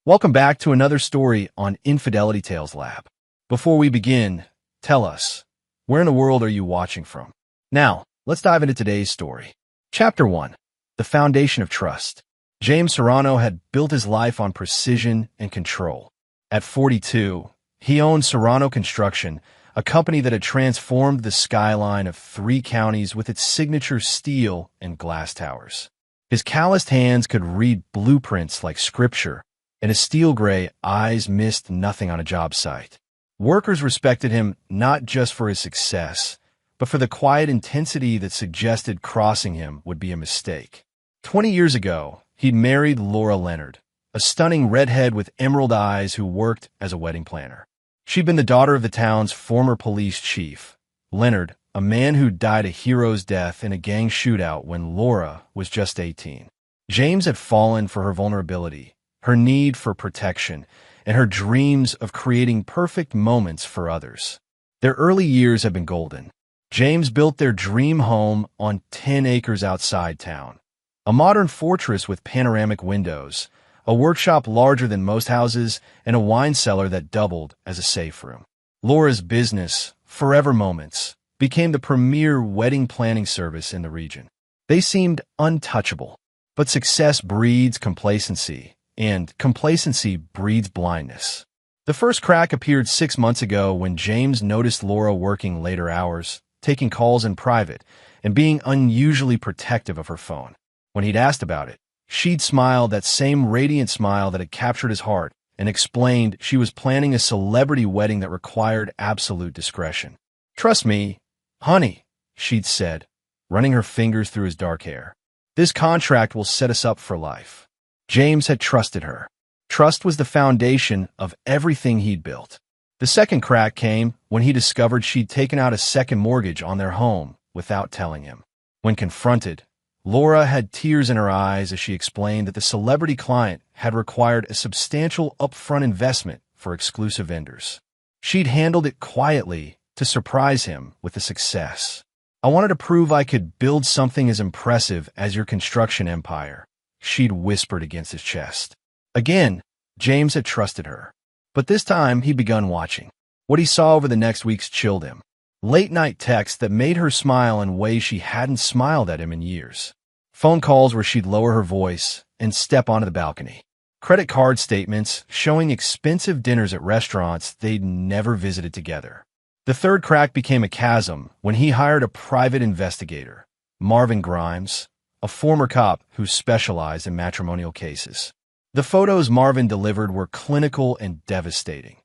Welcome back to another story on Infidelity Tales Lab. Before we begin, tell us, where in the world are you watching from? Now, let's dive into today's story. Chapter 1. The Foundation of Trust. James Serrano had built his life on precision and control. At 42, he owned Serrano Construction, a company that had transformed the skyline of 3 counties with its signature steel and glass towers. His calloused hands could read blueprints like scripture, and his steel-gray eyes missed nothing on a job site. Workers respected him not just for his success, but for the quiet intensity that suggested crossing him would be a mistake. 20 years ago, he'd married Laura Leonard, a stunning redhead with emerald eyes who worked as a wedding planner. She'd been the daughter of the town's former police chief, Leonard, a man who died a hero's death in a gang shootout when Laura was just 18. James had fallen for her vulnerability, her need for protection, and her dreams of creating perfect moments for others. Their early years had been golden. James built their dream home on 10 acres outside town, a modern fortress with panoramic windows, a workshop larger than most houses, and a wine cellar that doubled as a safe room. Laura's business, Forever Moments, became the premier wedding planning service in the region. They seemed untouchable, but success breeds complacency, and complacency breeds blindness. The first crack appeared 6 months ago when James noticed Laura working later hours, taking calls in private, and being unusually protective of her phone. When he'd asked about it, she'd smiled that same radiant smile that had captured his heart and explained she was planning a celebrity wedding that required absolute discretion. "Trust me, honey," she'd said, running her fingers through his dark hair. "This contract will set us up for life." James had trusted her. Trust was the foundation of everything he'd built. The second crack came when he discovered she'd taken out a second mortgage on their home without telling him. When confronted, Laura had tears in her eyes as she explained that the celebrity client had required a substantial upfront investment for exclusive vendors. She'd handled it quietly to surprise him with the success. "I wanted to prove I could build something as impressive as your construction empire," she'd whispered against his chest. Again, James had trusted her. But this time, he'd begun watching. What he saw over the next weeks chilled him. Late-night texts that made her smile in ways she hadn't smiled at him in years. Phone calls where she'd lower her voice and step onto the balcony. Credit card statements showing expensive dinners at restaurants they'd never visited together. The third crack became a chasm when he hired a private investigator, Marvin Grimes, a former cop who specialized in matrimonial cases. The photos Marvin delivered were clinical and devastating.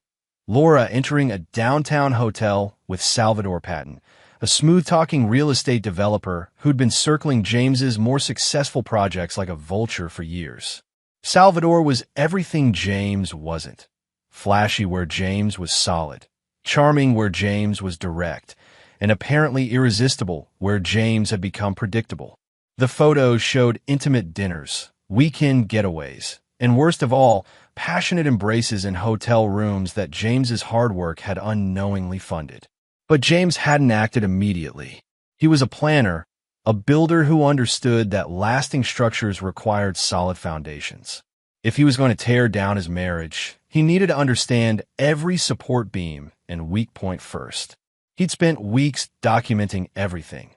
Laura entering a downtown hotel with Salvador Patton, a smooth-talking real estate developer who'd been circling James's more successful projects like a vulture for years. Salvador was everything James wasn't. Flashy where James was solid, charming where James was direct, and apparently irresistible where James had become predictable. The photos showed intimate dinners, weekend getaways, and worst of all, passionate embraces in hotel rooms that James's hard work had unknowingly funded. But James hadn't acted immediately. He was a planner, a builder who understood that lasting structures required solid foundations. If he was going to tear down his marriage, he needed to understand every support beam and weak point first. He'd spent weeks documenting everything.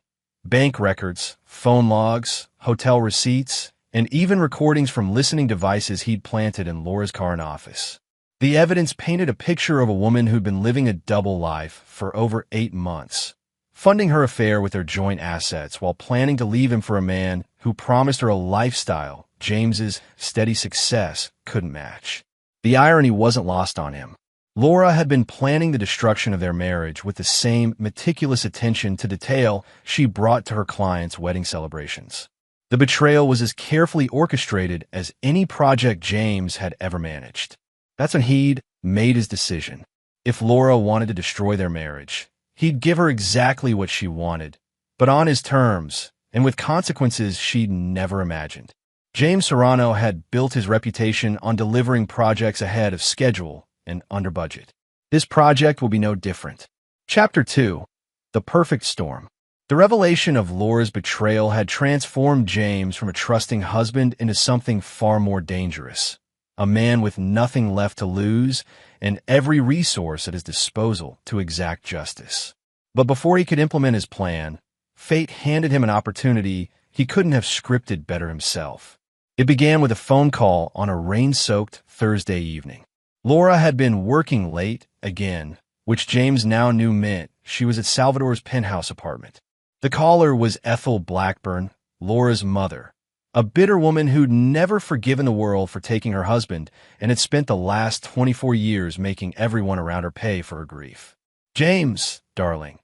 Bank records, phone logs, hotel receipts, and even recordings from listening devices he'd planted in Laura's car and office. The evidence painted a picture of a woman who'd been living a double life for over 8 months, funding her affair with their joint assets while planning to leave him for a man who promised her a lifestyle James's steady success couldn't match. The irony wasn't lost on him. Laura had been planning the destruction of their marriage with the same meticulous attention to detail she brought to her clients' wedding celebrations. The betrayal was as carefully orchestrated as any project James had ever managed. That's when he'd made his decision. If Laura wanted to destroy their marriage, he'd give her exactly what she wanted, but on his terms and with consequences she'd never imagined. James Serrano had built his reputation on delivering projects ahead of schedule and under budget. This project will be no different. Chapter 2. The Perfect Storm. The revelation of Laura's betrayal had transformed James from a trusting husband into something far more dangerous, a man with nothing left to lose and every resource at his disposal to exact justice. But before he could implement his plan, fate handed him an opportunity he couldn't have scripted better himself. It began with a phone call on a rain-soaked Thursday evening. Laura had been working late again, which James now knew meant she was at Salvador's penthouse apartment. The caller was Ethel Blackburn, Laura's mother, a bitter woman who'd never forgiven the world for taking her husband and had spent the last 24 years making everyone around her pay for her grief. "James, darling."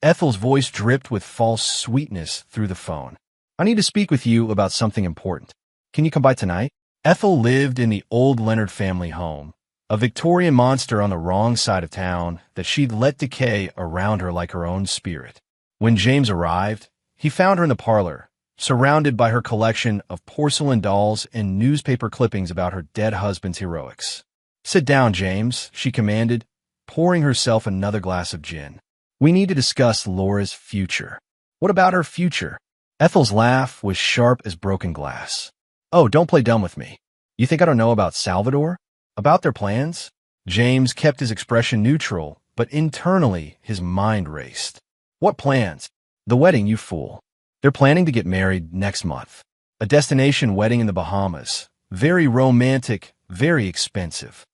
Ethel's voice dripped with false sweetness through the phone. "I need to speak with you about something important. Can you come by tonight?" Ethel lived in the old Leonard family home, a Victorian monster on the wrong side of town that she'd let decay around her like her own spirit. When James arrived, he found her in the parlor, surrounded by her collection of porcelain dolls and newspaper clippings about her dead husband's heroics. "Sit down, James," she commanded, pouring herself another glass of gin. "We need to discuss Laura's future." "What about her future?" Ethel's laugh was sharp as broken glass. "Oh, don't play dumb with me. You think I don't know about Salvador? About their plans?" James kept his expression neutral, but internally his mind raced. "What plans?" "The wedding, you fool. They're planning to get married next month. A destination wedding in the Bahamas. Very romantic, very expensive."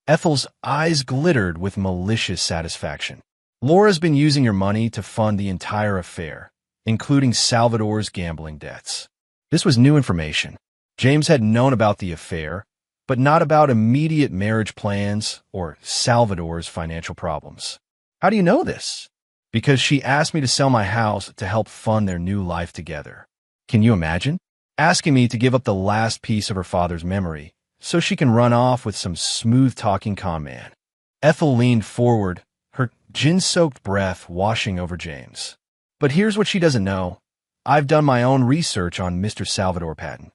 Ethel's eyes glittered with malicious satisfaction. "Laura's been using your money to fund the entire affair, including Salvador's gambling debts." This was new information. James had known about the affair, but not about immediate marriage plans or Salvador's financial problems. "How do you know this?" "Because she asked me to sell my house to help fund their new life together." Can you imagine? Asking me to give up the last piece of her father's memory so she can run off with some smooth-talking con man. Ethel leaned forward, her gin-soaked breath washing over James. "But here's what she doesn't know. I've done my own research on Mr. Salvador Patton."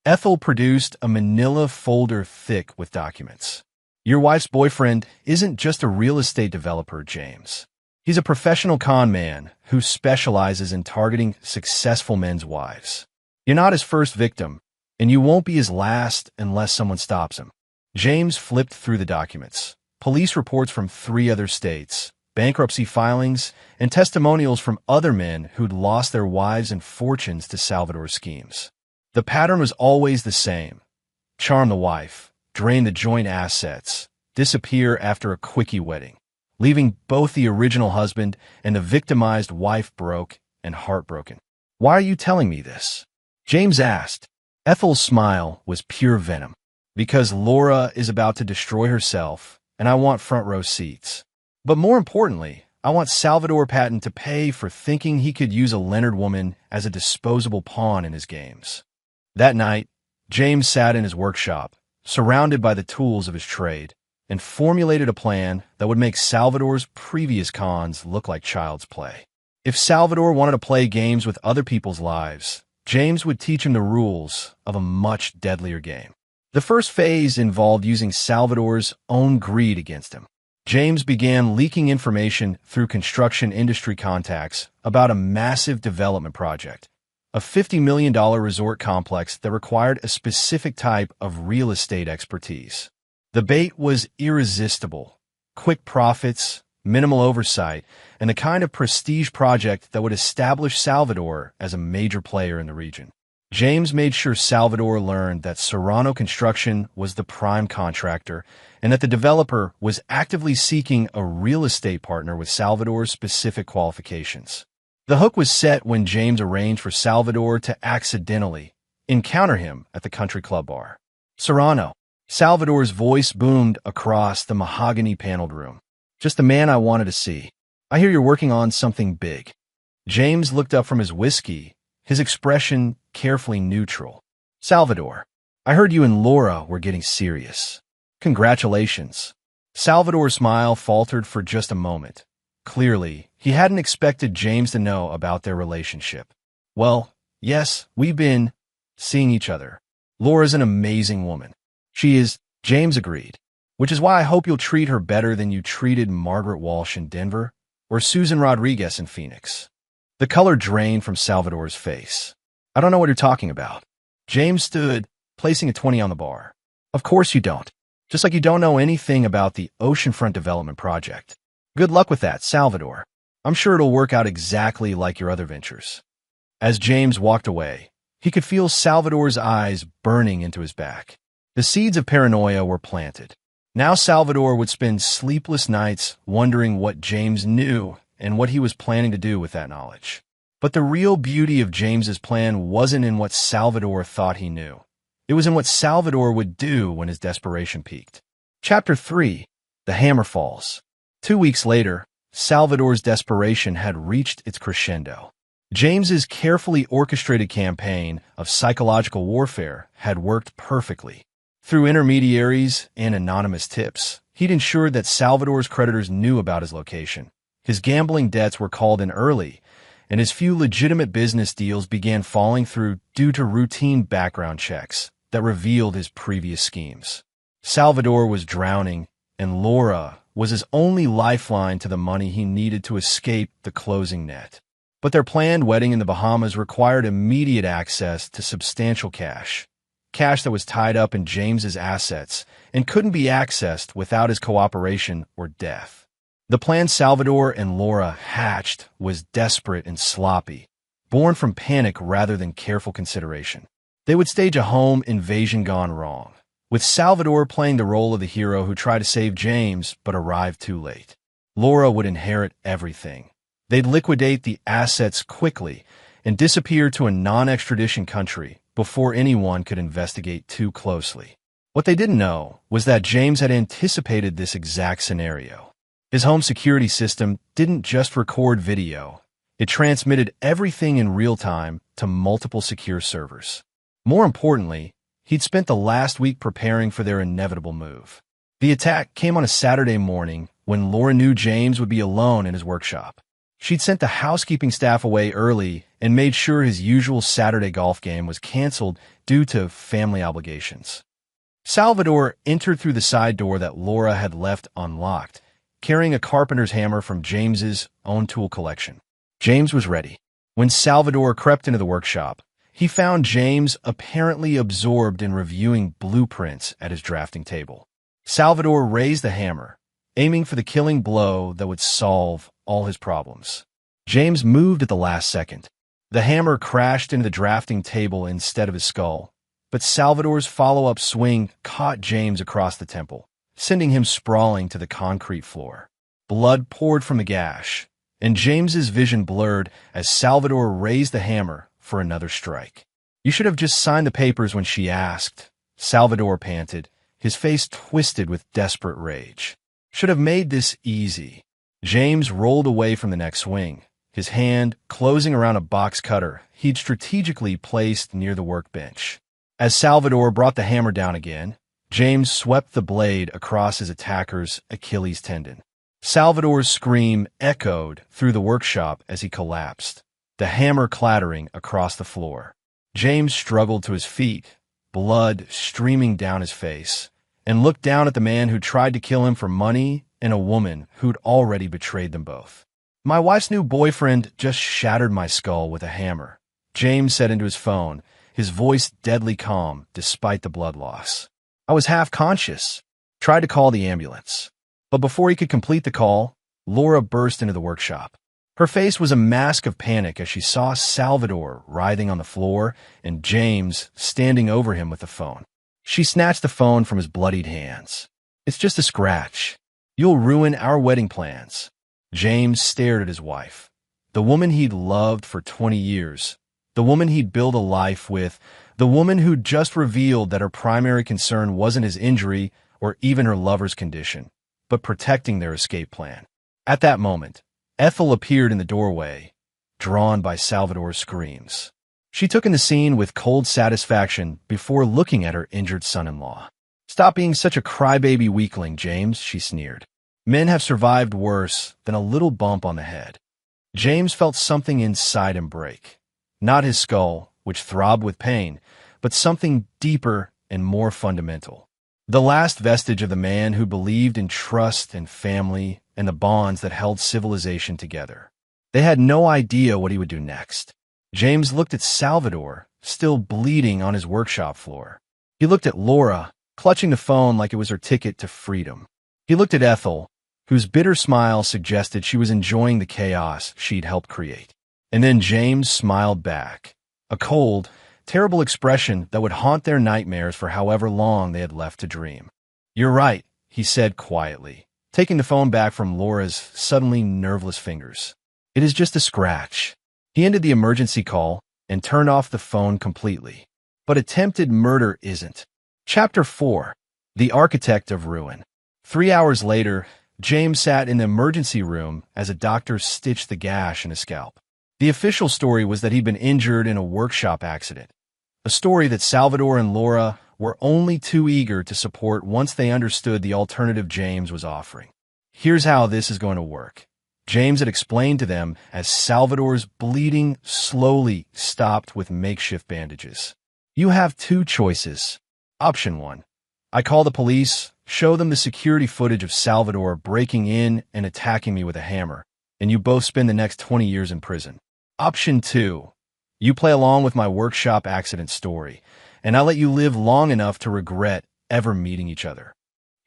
Ethel produced a manila folder thick with documents. "Your wife's boyfriend isn't just a real estate developer, James. He's a professional con man who specializes in targeting successful men's wives. You're not his first victim, and you won't be his last unless someone stops him." James flipped through the documents. Police reports from 3 other states, bankruptcy filings, and testimonials from other men who'd lost their wives and fortunes to Salvador's schemes. The pattern was always the same. Charm the wife, drain the joint assets, disappear after a quickie wedding, leaving both the original husband and the victimized wife broke and heartbroken. "Why are you telling me this?" James asked. Ethel's smile was pure venom. "Because Laura is about to destroy herself, and I want front row seats. But more importantly, I want Salvador Patton to pay for thinking he could use a Leonard woman as a disposable pawn in his games." That night, James sat in his workshop, surrounded by the tools of his trade, and formulated a plan that would make Salvador's previous cons look like child's play. If Salvador wanted to play games with other people's lives, James would teach him the rules of a much deadlier game. The first phase involved using Salvador's own greed against him. James began leaking information through construction industry contacts about a massive development project, a $50 million resort complex that required a specific type of real estate expertise. The bait was irresistible: quick profits, minimal oversight, and the kind of prestige project that would establish Salvador as a major player in the region. James made sure Salvador learned that Serrano Construction was the prime contractor and that the developer was actively seeking a real estate partner with Salvador's specific qualifications. The hook was set when James arranged for Salvador to accidentally encounter him at the country club bar. "Serrano." Salvador's voice boomed across the mahogany-paneled room. "Just the man I wanted to see. I hear you're working on something big." James looked up from his whiskey, his expression carefully neutral. "Salvador, I heard you and Laura were getting serious. Congratulations." Salvador's smile faltered for just a moment. Clearly, he hadn't expected James to know about their relationship. "Well, yes, we've been seeing each other. Laura's an amazing woman." "She is," James agreed. "Which is why I hope you'll treat her better than you treated Margaret Walsh in Denver or Susan Rodriguez in Phoenix." The color drained from Salvador's face. "I don't know what you're talking about." James stood, placing a 20 on the bar. Of course you don't. Just like you don't know anything about the oceanfront development project. Good luck with that, Salvador. I'm sure it'll work out exactly like your other ventures. As James walked away, he could feel Salvador's eyes burning into his back. The seeds of paranoia were planted. Now Salvador would spend sleepless nights wondering what James knew and what he was planning to do with that knowledge. But the real beauty of James's plan wasn't in what Salvador thought he knew. It was in what Salvador would do when his desperation peaked. Chapter 3. The Hammer Falls. 2 weeks later, Salvador's desperation had reached its crescendo. James's carefully orchestrated campaign of psychological warfare had worked perfectly. Through intermediaries and anonymous tips, he'd ensured that Salvador's creditors knew about his location. His gambling debts were called in early, and his few legitimate business deals began falling through due to routine background checks that revealed his previous schemes. Salvador was drowning, and Laura was his only lifeline to the money he needed to escape the closing net. But their planned wedding in the Bahamas required immediate access to substantial cash that was tied up in James's assets and couldn't be accessed without his cooperation or death. The plan Salvador and Laura hatched was desperate and sloppy, born from panic rather than careful consideration. They would stage a home invasion gone wrong, with Salvador playing the role of the hero who tried to save James but arrived too late. Laura would inherit everything. They'd liquidate the assets quickly and disappear to a non-extradition country before anyone could investigate too closely. What they didn't know was that James had anticipated this exact scenario. His home security system didn't just record video. It transmitted everything in real time to multiple secure servers. More importantly, he'd spent the last week preparing for their inevitable move. The attack came on a Saturday morning when Laura knew James would be alone in his workshop. She'd sent the housekeeping staff away early and made sure his usual Saturday golf game was canceled due to family obligations. Salvador entered through the side door that Laura had left unlocked, carrying a carpenter's hammer from James's own tool collection. James was ready. When Salvador crept into the workshop, he found James apparently absorbed in reviewing blueprints at his drafting table. Salvador raised the hammer, aiming for the killing blow that would solve all his problems. James moved at the last second. The hammer crashed into the drafting table instead of his skull, but Salvador's follow-up swing caught James across the temple, sending him sprawling to the concrete floor. Blood poured from the gash, and James's vision blurred as Salvador raised the hammer for another strike. "You should have just signed the papers when she asked," Salvador panted, his face twisted with desperate rage. "Should have made this easy." James rolled away from the next swing, his hand closing around a box cutter he'd strategically placed near the workbench. As Salvador brought the hammer down again, James swept the blade across his attacker's Achilles tendon. Salvador's scream echoed through the workshop as he collapsed, the hammer clattering across the floor. James struggled to his feet, blood streaming down his face, and looked down at the man who tried to kill him for money and a woman who'd already betrayed them both. "My wife's new boyfriend just shattered my skull with a hammer," James said into his phone, his voice deadly calm despite the blood loss. "I was half conscious, tried to call the ambulance." But before he could complete the call, Laura burst into the workshop. Her face was a mask of panic as she saw Salvador writhing on the floor and James standing over him with the phone. She snatched the phone from his bloodied hands. "It's just a scratch. You'll ruin our wedding plans." James stared at his wife, the woman he'd loved for 20 years, the woman he'd built a life with, the woman who'd just revealed that her primary concern wasn't his injury or even her lover's condition, but protecting their escape plan. At that moment, Ethel appeared in the doorway, drawn by Salvador's screams. She took in the scene with cold satisfaction before looking at her injured son-in-law. "Stop being such a crybaby weakling, James," she sneered. "Men have survived worse than a little bump on the head." James felt something inside him break. Not his skull, which throbbed with pain, but something deeper and more fundamental. The last vestige of the man who believed in trust and family and the bonds that held civilization together. They had no idea what he would do next. James looked at Salvador, still bleeding on his workshop floor. He looked at Laura, clutching the phone like it was her ticket to freedom. He looked at Ethel, whose bitter smile suggested she was enjoying the chaos she'd helped create. And then James smiled back, a cold, terrible expression that would haunt their nightmares for however long they had left to dream. "You're right," he said quietly, taking the phone back from Laura's suddenly nerveless fingers. "It is just a scratch." He ended the emergency call and turned off the phone completely. But attempted murder isn't. Chapter 4. The Architect of Ruin. 3 hours later, James sat in the emergency room as a doctor stitched the gash in his scalp. The official story was that he'd been injured in a workshop accident, a story that Salvador and Laura were only too eager to support once they understood the alternative James was offering. "Here's how this is going to work," James had explained to them as Salvador's bleeding slowly stopped with makeshift bandages. "You have 2 choices. Option 1. I call the police, show them the security footage of Salvador breaking in and attacking me with a hammer, and you both spend the next 20 years in prison. Option 2. You play along with my workshop accident story, and I let you live long enough to regret ever meeting each other."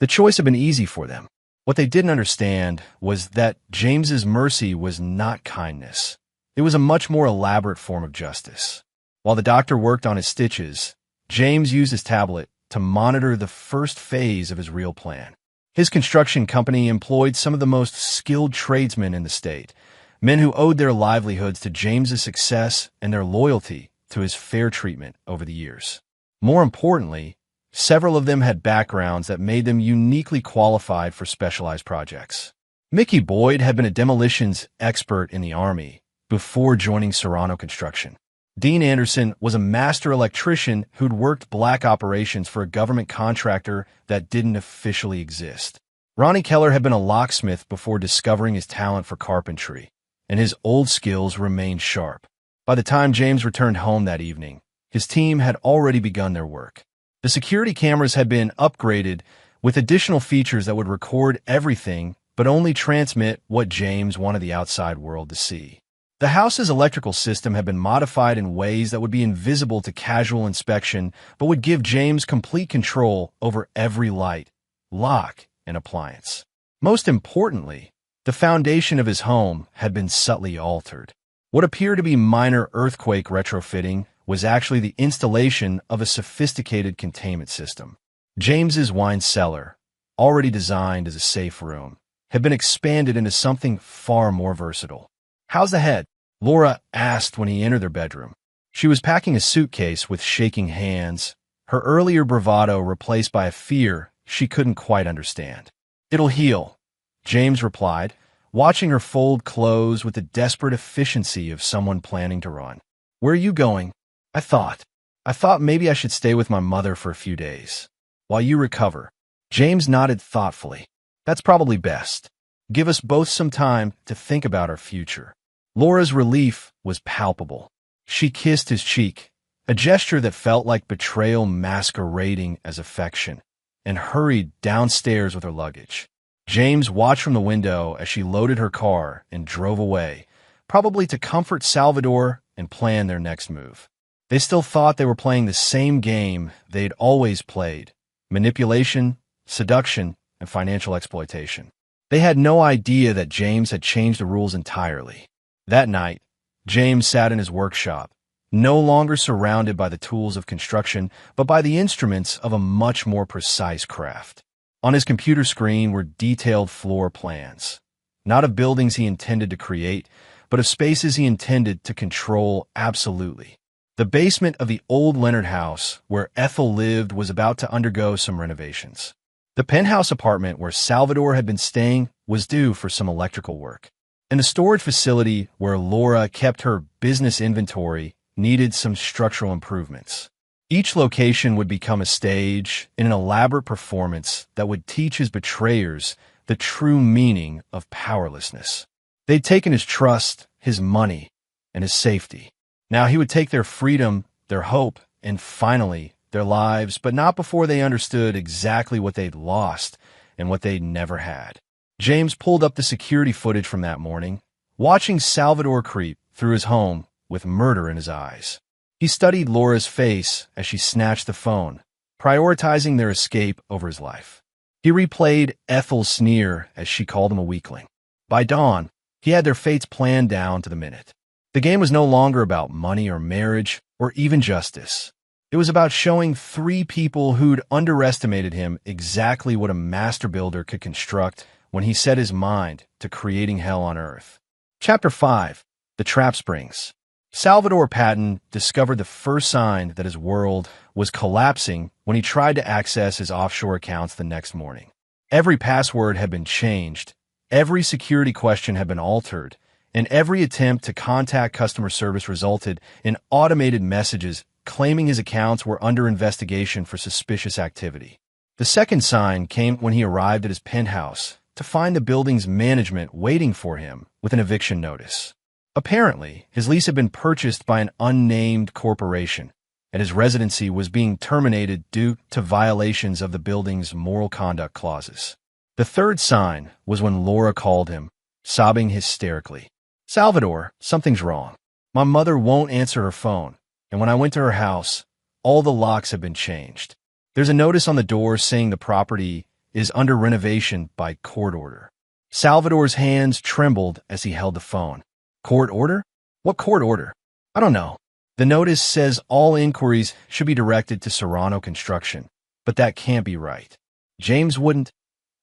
The choice had been easy for them. What they didn't understand was that James's mercy was not kindness. It was a much more elaborate form of justice. While the doctor worked on his stitches, James used his tablet to monitor the first phase of his real plan. His construction company employed some of the most skilled tradesmen in the state, men who owed their livelihoods to James's success and their loyalty to his fair treatment over the years. More importantly, several of them had backgrounds that made them uniquely qualified for specialized projects. Mickey Boyd had been a demolitions expert in the Army before joining Serrano Construction. Dean Anderson was a master electrician who'd worked black operations for a government contractor that didn't officially exist. Ronnie Keller had been a locksmith before discovering his talent for carpentry, and his old skills remained sharp. By the time James returned home that evening, his team had already begun their work. The security cameras had been upgraded with additional features that would record everything but only transmit what James wanted the outside world to see. The house's electrical system had been modified in ways that would be invisible to casual inspection but would give James complete control over every light, lock, and appliance. Most importantly, the foundation of his home had been subtly altered. What appeared to be minor earthquake retrofitting was actually the installation of a sophisticated containment system. James's wine cellar, already designed as a safe room, had been expanded into something far more versatile. "How's the head?" Laura asked when he entered their bedroom. She was packing a suitcase with shaking hands, her earlier bravado replaced by a fear she couldn't quite understand. "It'll heal," James replied, watching her fold clothes with the desperate efficiency of someone planning to run. "Where are you going?" I thought maybe I should stay with my mother for a few days. While you recover." James nodded thoughtfully. "That's probably best. Give us both some time to think about our future." Laura's relief was palpable. She kissed his cheek, a gesture that felt like betrayal masquerading as affection, and hurried downstairs with her luggage. James watched from the window as she loaded her car and drove away, probably to comfort Salvador and plan their next move. They still thought they were playing the same game they'd always played: manipulation, seduction, and financial exploitation. They had no idea that James had changed the rules entirely. That night, James sat in his workshop, no longer surrounded by the tools of construction, but by the instruments of a much more precise craft. On his computer screen were detailed floor plans, not of buildings he intended to create, but of spaces he intended to control absolutely. The basement of the old Leonard house where Ethel lived was about to undergo some renovations. The penthouse apartment where Salvador had been staying was due for some electrical work, and the storage facility where Laura kept her business inventory needed some structural improvements. Each location would become a stage in an elaborate performance that would teach his betrayers the true meaning of powerlessness. They'd taken his trust, his money, and his safety. Now he would take their freedom, their hope, and finally, their lives, but not before they understood exactly what they'd lost and what they'd never had. James pulled up the security footage from that morning, watching Salvador creep through his home with murder in his eyes. He studied Laura's face as she snatched the phone, prioritizing their escape over his life. He replayed Ethel's sneer as she called him a weakling. By dawn, he had their fates planned down to the minute. The game was no longer about money or marriage or even justice. It was about showing three people who'd underestimated him exactly what a master builder could construct when he set his mind to creating hell on earth. Chapter 5. The Trap Springs. Salvador Patton discovered the first sign that his world was collapsing when he tried to access his offshore accounts the next morning. Every password had been changed, every security question had been altered, and every attempt to contact customer service resulted in automated messages claiming his accounts were under investigation for suspicious activity. The second sign came when he arrived at his penthouse to find the building's management waiting for him with an eviction notice. Apparently, his lease had been purchased by an unnamed corporation, and his residency was being terminated due to violations of the building's moral conduct clauses. The third sign was when Laura called him, sobbing hysterically. "Salvador, something's wrong. My mother won't answer her phone, and when I went to her house, all the locks have been changed. There's a notice on the door saying the property is under renovation by court order." Salvador's hands trembled as he held the phone. "Court order? What court order?" "I don't know. The notice says all inquiries should be directed to Serrano Construction, but that can't be right. James wouldn't.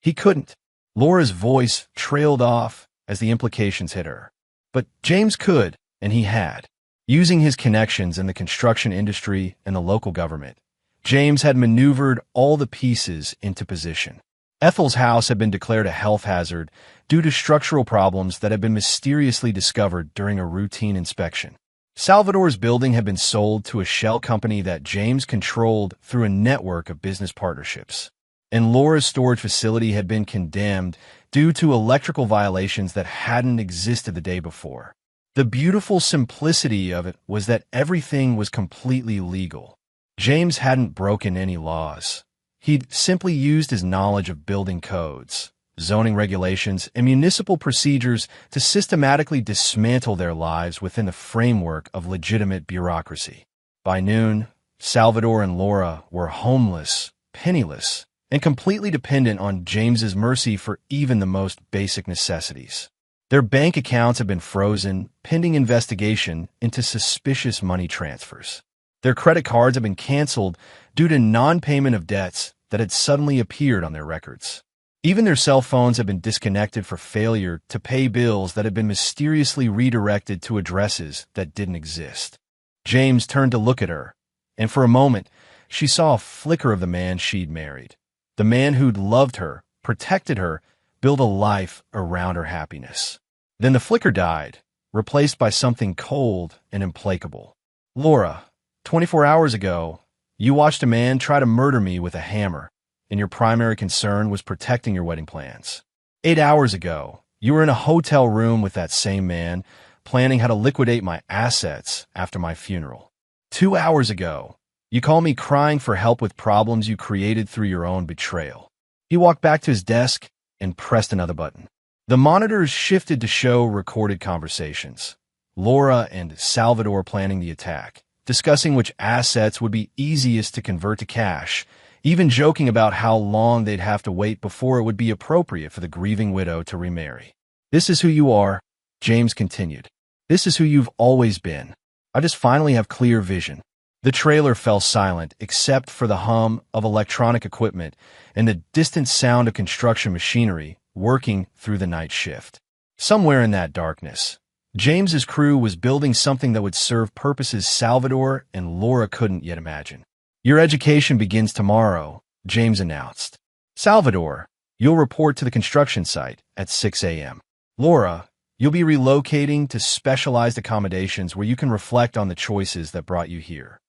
He couldn't." Laura's voice trailed off as the implications hit her. But James could, and he had. Using his connections in the construction industry and the local government, James had maneuvered all the pieces into position. Ethel's house had been declared a health hazard due to structural problems that had been mysteriously discovered during a routine inspection. Salvador's building had been sold to a shell company that James controlled through a network of business partnerships. And Laura's storage facility had been condemned due to electrical violations that hadn't existed the day before. The beautiful simplicity of it was that everything was completely legal. James hadn't broken any laws. He'd simply used his knowledge of building codes, zoning regulations, and municipal procedures to systematically dismantle their lives within the framework of legitimate bureaucracy. By noon, Salvador and Laura were homeless, penniless, and completely dependent on James's mercy for even the most basic necessities. Their bank accounts had been frozen, pending investigation into suspicious money transfers. Their credit cards had been canceled due to non-payment of debts that had suddenly appeared on their records. Even their cell phones had been disconnected for failure to pay bills that had been mysteriously redirected to addresses that didn't exist. James turned to look at her, and for a moment, she saw a flicker of the man she'd married. The man who'd loved her, protected her, built a life around her happiness. Then the flicker died, replaced by something cold and implacable. "Laura, 24 hours ago, you watched a man try to murder me with a hammer, and your primary concern was protecting your wedding plans. 8 hours ago, you were in a hotel room with that same man, planning how to liquidate my assets after my funeral. 2 hours ago, you called me crying for help with problems you created through your own betrayal." He walked back to his desk and pressed another button. The monitors shifted to show recorded conversations. Laura and Salvador planning the attack, discussing which assets would be easiest to convert to cash, even joking about how long they'd have to wait before it would be appropriate for the grieving widow to remarry. "This is who you are," James continued. "This is who you've always been. I just finally have clear vision." The trailer fell silent except for the hum of electronic equipment and the distant sound of construction machinery working through the night shift. Somewhere in that darkness, James's crew was building something that would serve purposes Salvador and Laura couldn't yet imagine. "Your education begins tomorrow," James announced. "Salvador, you'll report to the construction site at 6 a.m. Laura, you'll be relocating to specialized accommodations where you can reflect on the choices that brought you here."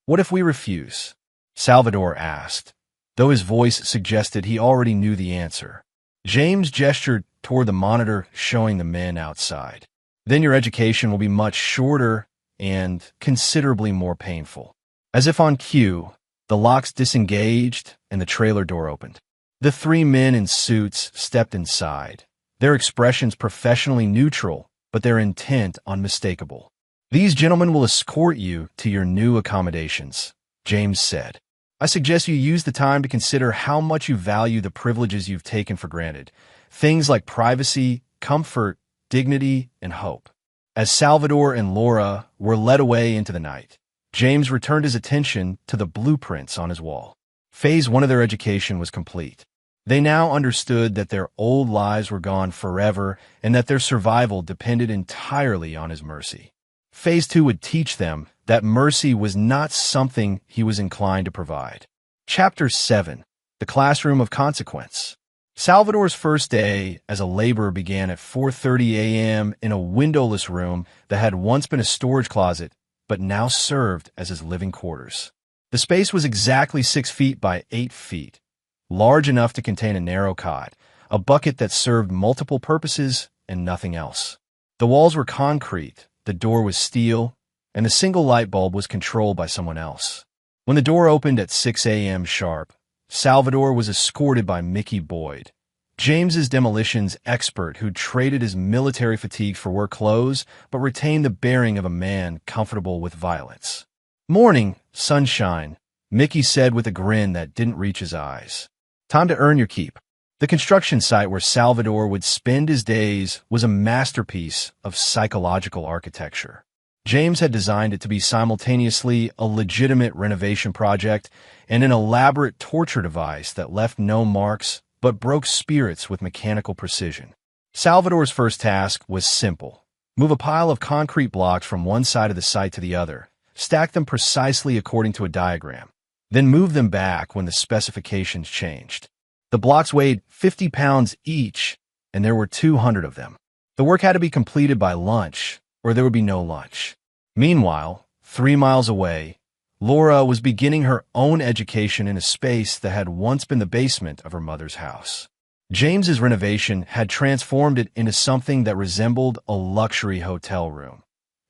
"What if we refuse?" Salvador asked, though his voice suggested he already knew the answer. James gestured toward the monitor showing the men outside. "Then your education will be much shorter and considerably more painful." As if on cue, the locks disengaged and the trailer door opened. The three men in suits stepped inside, their expressions professionally neutral, but their intent unmistakable. "These gentlemen will escort you to your new accommodations," James said. I suggest you use the time to consider how much you value the privileges you've taken for granted. Things like privacy, comfort, dignity, and hope. As Salvador and Laura were led away into the night, James returned his attention to the blueprints on his wall. Phase 1 of their education was complete. They now understood that their old lives were gone forever and that their survival depended entirely on his mercy. Phase 2 would teach them that mercy was not something he was inclined to provide. Chapter 7. The Classroom of Consequence. Salvador's first day as a laborer began at 4:30 a.m. in a windowless room that had once been a storage closet, but now served as his living quarters. The space was exactly 6 feet by 8 feet, large enough to contain a narrow cot, a bucket that served multiple purposes, and nothing else. The walls were concrete, the door was steel, and the single light bulb was controlled by someone else. When the door opened at 6 a.m. sharp, Salvador was escorted by Mickey Boyd, James's demolitions expert who traded his military fatigue for work clothes but retained the bearing of a man comfortable with violence. "Morning, sunshine," Mickey said with a grin that didn't reach his eyes. "Time to earn your keep." The construction site where Salvador would spend his days was a masterpiece of psychological architecture. James had designed it to be simultaneously a legitimate renovation project and an elaborate torture device that left no marks but broke spirits with mechanical precision. Salvador's first task was simple. Move a pile of concrete blocks from one side of the site to the other, stack them precisely according to a diagram, then move them back when the specifications changed. The blocks weighed 50 pounds each, and there were 200 of them. The work had to be completed by lunch, or there would be no lunch. Meanwhile, 3 miles away, Laura was beginning her own education in a space that had once been the basement of her mother's house. James's renovation had transformed it into something that resembled a luxury hotel room.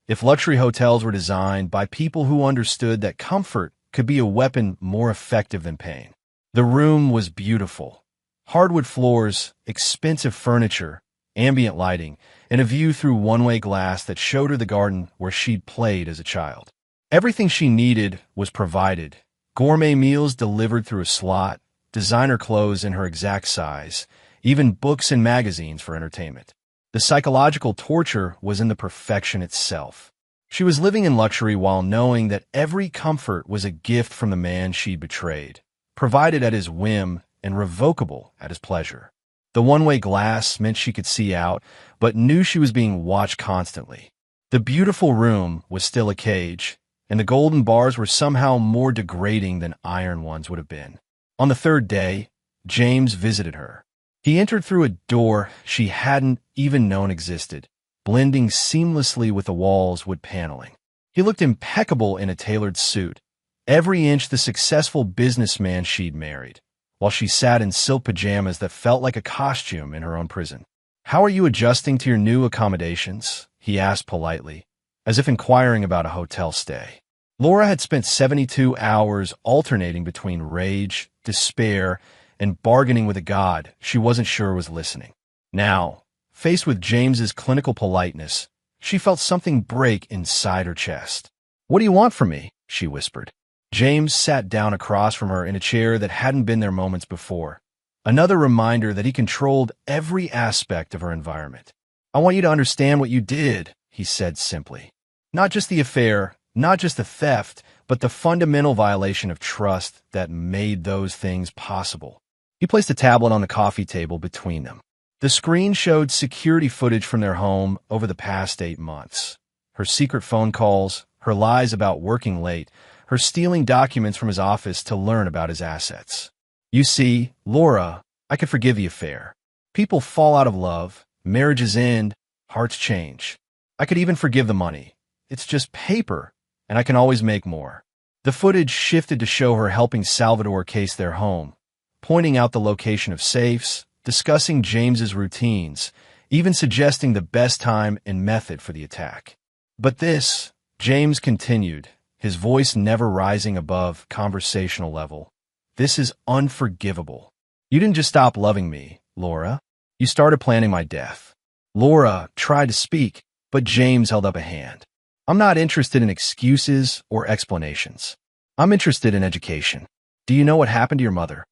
If luxury hotels were designed by people who understood that comfort could be a weapon more effective than pain. The room was beautiful. Hardwood floors, expensive furniture, ambient lighting, and a view through one-way glass that showed her the garden where she'd played as a child. Everything she needed was provided. Gourmet meals delivered through a slot, designer clothes in her exact size, even books and magazines for entertainment. The psychological torture was in the perfection itself. She was living in luxury while knowing that every comfort was a gift from the man she'd betrayed, provided at his whim and revocable at his pleasure. The one-way glass meant she could see out, but knew she was being watched constantly. The beautiful room was still a cage, and the golden bars were somehow more degrading than iron ones would have been. On the third day, James visited her. He entered through a door she hadn't even known existed, blending seamlessly with the wall's wood paneling. He looked impeccable in a tailored suit, every inch the successful businessman she'd married, while she sat in silk pajamas that felt like a costume in her own prison. "How are you adjusting to your new accommodations?" he asked politely, as if inquiring about a hotel stay. Laura had spent 72 hours alternating between rage, despair, and bargaining with a god she wasn't sure was listening. Now, faced with James's clinical politeness, she felt something break inside her chest. "What do you want from me?" she whispered. James sat down across from her in a chair that hadn't been there moments before, another reminder that he controlled every aspect of her environment. "I want you to understand what you did," he said simply. "Not just the affair, not just the theft, but the fundamental violation of trust that made those things possible." He placed a tablet on the coffee table between them. The screen showed security footage from their home over the past 8 months. Her secret phone calls, her lies about working late, her stealing documents from his office to learn about his assets. "You see, Laura, I could forgive the affair. People fall out of love, marriages end, hearts change. I could even forgive the money. It's just paper, and I can always make more." The footage shifted to show her helping Salvador case their home, pointing out the location of safes, discussing James's routines, even suggesting the best time and method for the attack. "But this," James continued, his voice never rising above conversational level, "this is unforgivable. You didn't just stop loving me, Laura. You started planning my death." Laura tried to speak, but James held up a hand. "I'm not interested in excuses or explanations. I'm interested in education. Do you know what happened to your mother?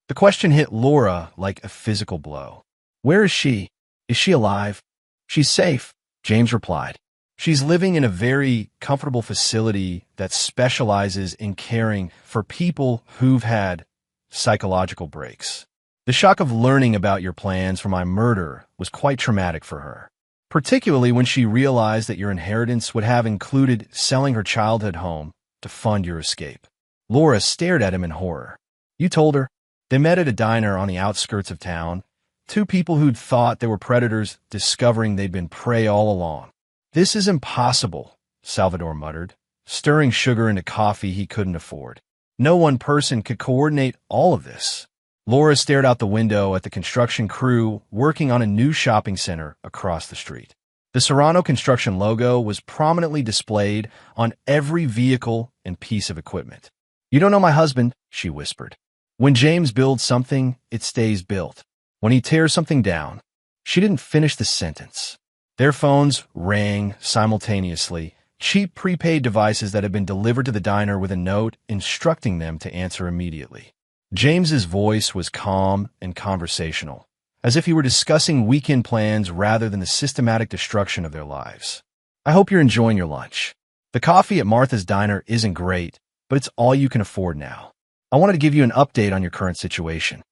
The question hit Laura like a physical blow. Where is she? Is she alive? She's safe, James replied. She's living in a very comfortable facility that specializes in caring for people who've had psychological breaks. The shock of learning about your plans for my murder was quite traumatic for her, particularly when she realized that your inheritance would have included selling her childhood home to fund your escape. Laura stared at him in horror. You told her? They met at a diner on the outskirts of town, two people who'd thought they were predators discovering they'd been prey all along. This is impossible, Salvador muttered, stirring sugar into coffee he couldn't afford. No one person could coordinate all of this. Laura stared out the window at the construction crew working on a new shopping center across the street. The Serrano Construction logo was prominently displayed on every vehicle and piece of equipment. You don't know my husband, she whispered. When James builds something, it stays built. When he tears something down, she didn't finish the sentence. Their phones rang simultaneously, cheap prepaid devices that had been delivered to the diner with a note instructing them to answer immediately. James's voice was calm and conversational, as if he were discussing weekend plans rather than the systematic destruction of their lives. I hope you're enjoying your lunch. The coffee at Martha's Diner isn't great, but it's all you can afford now. I wanted to give you an update on your current situation.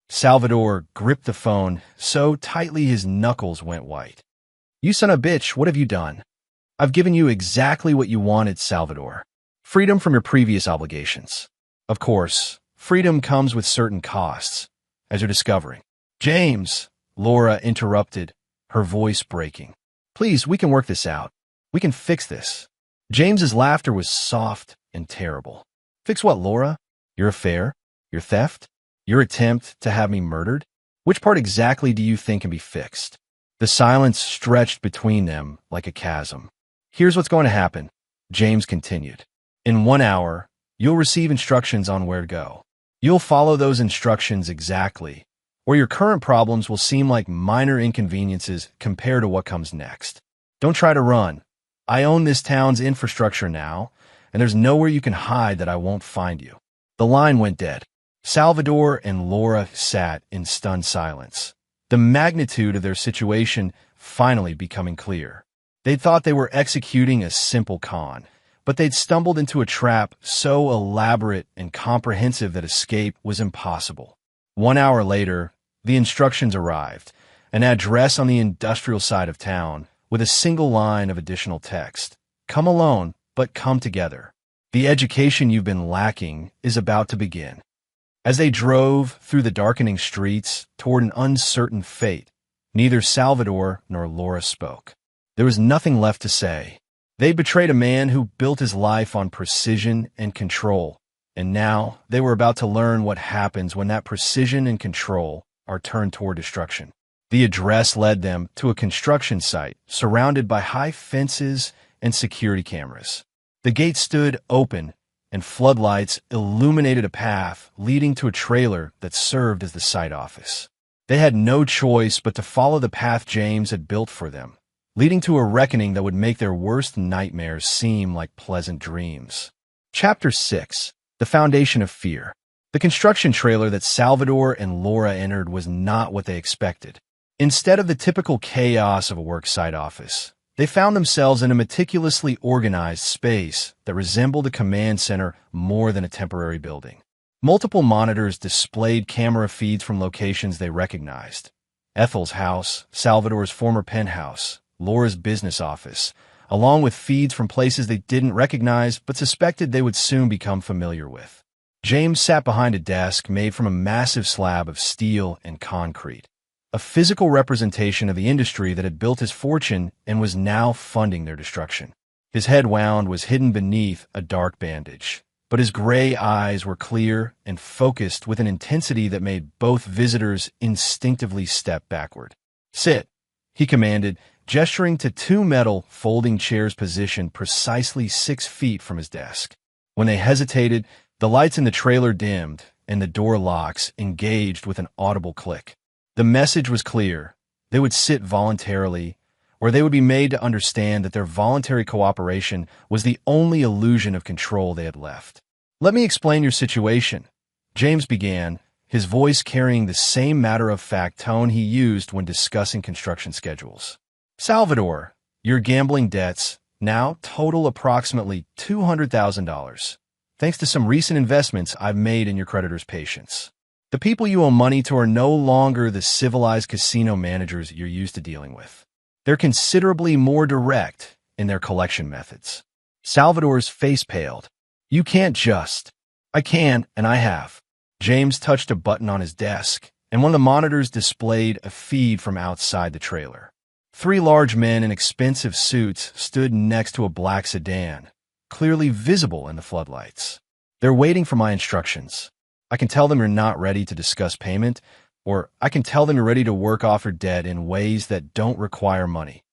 Salvador gripped the phone so tightly his knuckles went white. You son of a bitch, what have you done? I've given you exactly what you wanted, Salvador. Freedom from your previous obligations. Of course, freedom comes with certain costs, as you're discovering. James, Laura interrupted, her voice breaking. Please, we can work this out. We can fix this. James's laughter was soft and terrible. Fix what, Laura? Your affair? Your theft? Your attempt to have me murdered? Which part exactly do you think can be fixed? The silence stretched between them like a chasm. Here's what's going to happen, James continued. In 1 hour, you'll receive instructions on where to go. You'll follow those instructions exactly, or your current problems will seem like minor inconveniences compared to what comes next. Don't try to run. I own this town's infrastructure now, and there's nowhere you can hide that I won't find you. The line went dead. Salvador and Laura sat in stunned silence, the magnitude of their situation finally becoming clear. They'd thought they were executing a simple con, but they'd stumbled into a trap so elaborate and comprehensive that escape was impossible. 1 hour later, the instructions arrived, an address on the industrial side of town with a single line of additional text. Come alone, but come together. The education you've been lacking is about to begin. As they drove through the darkening streets toward an uncertain fate, neither Salvador nor Laura spoke. There was nothing left to say. They betrayed a man who built his life on precision and control, and now they were about to learn what happens when that precision and control are turned toward destruction. The address led them to a construction site surrounded by high fences and security cameras. The gate stood open, and floodlights illuminated a path leading to a trailer that served as the site office. They had no choice but to follow the path James had built for them, leading to a reckoning that would make their worst nightmares seem like pleasant dreams. Chapter 6. The Foundation of Fear. The construction trailer that Salvador and Laura entered was not what they expected. Instead of the typical chaos of a worksite office, they found themselves in a meticulously organized space that resembled a command center more than a temporary building. Multiple monitors displayed camera feeds from locations they recognized. Ethel's house, Salvador's former penthouse, Laura's business office, along with feeds from places they didn't recognize but suspected they would soon become familiar with. James sat behind a desk made from a massive slab of steel and concrete, a physical representation of the industry that had built his fortune and was now funding their destruction. His head wound was hidden beneath a dark bandage, but his gray eyes were clear and focused with an intensity that made both visitors instinctively step backward. Sit, he commanded, gesturing to two metal folding chairs positioned precisely 6 feet from his desk. When they hesitated, the lights in the trailer dimmed and the door locks engaged with an audible click. The message was clear. They would sit voluntarily, or they would be made to understand that their voluntary cooperation was the only illusion of control they had left. Let me explain your situation, James began, his voice carrying the same matter-of-fact tone he used when discussing construction schedules. Salvador, your gambling debts now total approximately $200,000, thanks to some recent investments I've made in your creditors' patience. The people you owe money to are no longer the civilized casino managers you're used to dealing with. They're considerably more direct in their collection methods. Salvador's face paled. You can't just. I can, and I have. James touched a button on his desk, and one of the monitors displayed a feed from outside the trailer. 3 large men in expensive suits stood next to a black sedan, clearly visible in the floodlights. They're waiting for my instructions. I can tell them you're not ready to discuss payment, or I can tell them you're ready to work off your debt in ways that don't require money.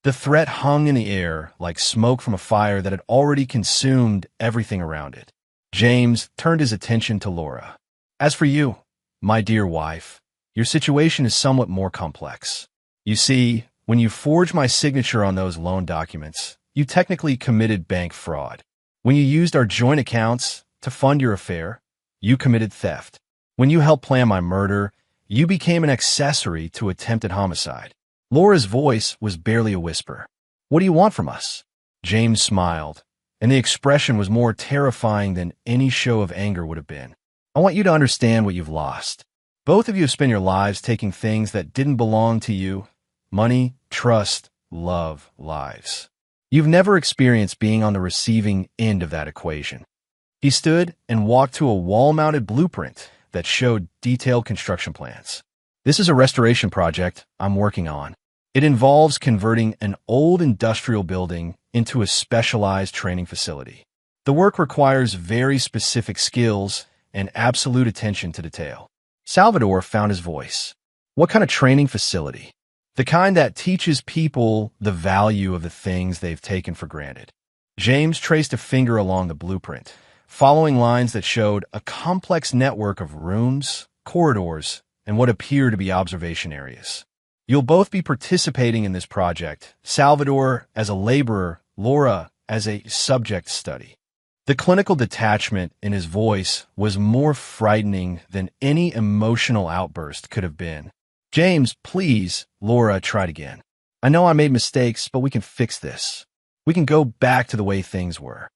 The threat hung in the air like smoke from a fire that had already consumed everything around it. James turned his attention to Laura. As for you, my dear wife, your situation is somewhat more complex. You see, when you forged my signature on those loan documents, you technically committed bank fraud. When you used our joint accounts to fund your affair, you committed theft. When you helped plan my murder, you became an accessory to attempted homicide. Laura's voice was barely a whisper. What do you want from us? James smiled, and the expression was more terrifying than any show of anger would have been. I want you to understand what you've lost. Both of you have spent your lives taking things that didn't belong to you. Money, trust, love, lives. You've never experienced being on the receiving end of that equation. He stood and walked to a wall-mounted blueprint that showed detailed construction plans. This is a restoration project I'm working on. It involves converting an old industrial building into a specialized training facility. The work requires very specific skills and absolute attention to detail. Salvador found his voice. What kind of training facility? The kind that teaches people the value of the things they've taken for granted. James traced a finger along the blueprint, following lines that showed a complex network of rooms, corridors, and what appear to be observation areas. You'll both be participating in this project, Salvador as a laborer, Laura as a subject study. The clinical detachment in his voice was more frightening than any emotional outburst could have been. James, please, Laura tried again. I know I made mistakes, but we can fix this. We can go back to the way things were.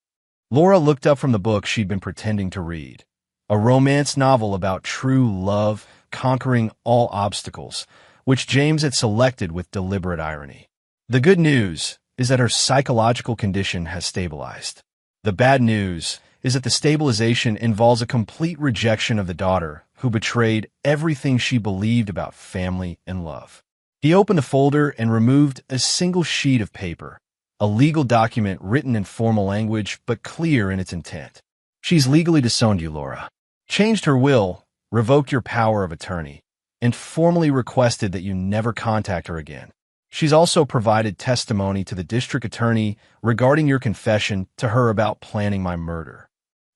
Laura looked up from the book she'd been pretending to read. A romance novel about true love conquering all obstacles, which James had selected with deliberate irony. The good news is that her psychological condition has stabilized. The bad news is that the stabilization involves a complete rejection of the daughter who betrayed everything she believed about family and love. He opened the folder and removed a single sheet of paper, a legal document written in formal language but clear in its intent. She's legally disowned you, Laura. Changed her will, revoked your power of attorney, and formally requested that you never contact her again. She's also provided testimony to the district attorney regarding your confession to her about planning my murder.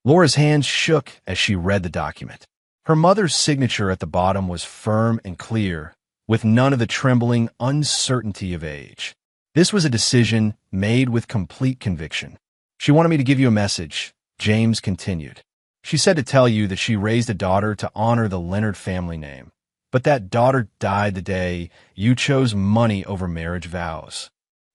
Laura's hands shook as she read the document. Her mother's signature at the bottom was firm and clear, with none of the trembling uncertainty of age. This was a decision made with complete conviction. She wanted me to give you a message, James continued. She said to tell you that she raised a daughter to honor the Leonard family name. But that daughter died the day you chose money over marriage vows.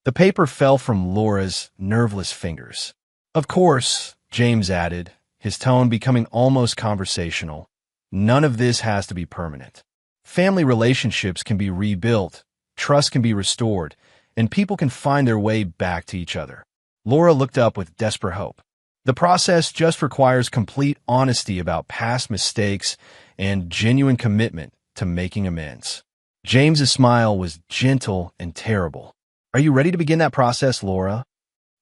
The paper fell from Laura's nerveless fingers. Of course, James added, his tone becoming almost conversational, none of this has to be permanent. Family relationships can be rebuilt, trust can be restored, and people can find their way back to each other. Laura looked up with desperate hope. The process just requires complete honesty about past mistakes and genuine commitment to making amends. James's smile was gentle and terrible. Are you ready to begin that process, Laura?